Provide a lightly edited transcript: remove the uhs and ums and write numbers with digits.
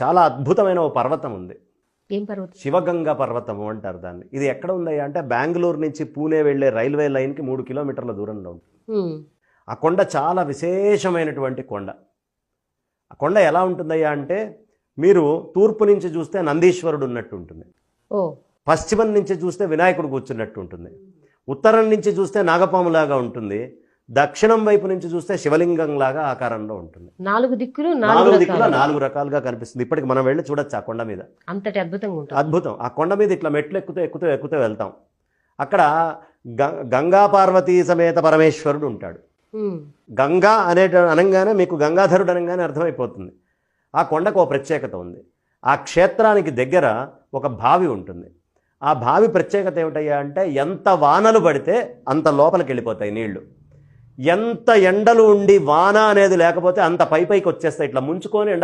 చాలా అద్భుతమైన ఓ పర్వతం ఉంది. ఏం పర్వతం? శివగంగా పర్వతము అంటారు దాన్ని. ఇది ఎక్కడ ఉందయ్యా అంటే బెంగళూరు నుంచి పూణే వెళ్ళే రైల్వే లైన్కి 3 కిలోమీటర్ల దూరంలో ఉంటుంది. ఆ కొండ చాలా విశేషమైనటువంటి కొండ. ఆ కొండ ఎలా ఉంటుందయ్యా అంటే మీరు తూర్పు నుంచి చూస్తే నందీశ్వరుడు ఉన్నట్టు ఉంటుంది, పశ్చిమం నుంచి చూస్తే వినాయకుడు కూర్చున్నట్టు ఉంటుంది, ఉత్తరం నుంచి చూస్తే నాగపాములాగా ఉంటుంది, దక్షిణం వైపు నుంచి చూస్తే శివలింగంలాగా ఆకారంలో ఉంటుంది. 4 దిక్కులు 4 రకాలుగా కనిపిస్తుంది. ఇప్పటికి మనం వెళ్ళి చూడొచ్చు ఆ కొండ మీద. అంతటి అద్భుతంగా ఉంటుంది. అద్భుతం. ఆ కొండ మీద ఇట్లా మెట్లు ఎక్కుతూ వెళ్తాం. అక్కడ గంగా పార్వతీ సమేత పరమేశ్వరుడు ఉంటాడు. గంగా అనగానే మీకు గంగాధరుడు అనగానే అర్థమైపోతుంది. ఆ కొండకు ఒక ప్రత్యేకత ఉంది. ఆ క్షేత్రానికి దగ్గర ఒక బావి ఉంటుంది. ఆ బావి ప్రత్యేకత ఏమిటయ్యా అంటే ఎంత వానలు పడితే అంత లోపలికి వెళ్ళిపోతాయి నీళ్లు. ఎంత ఎండలు ఉండి వాన అనేది లేకపోతే అంత పైకి వచ్చేస్తాయి. ఇట్లా ముంచుకొని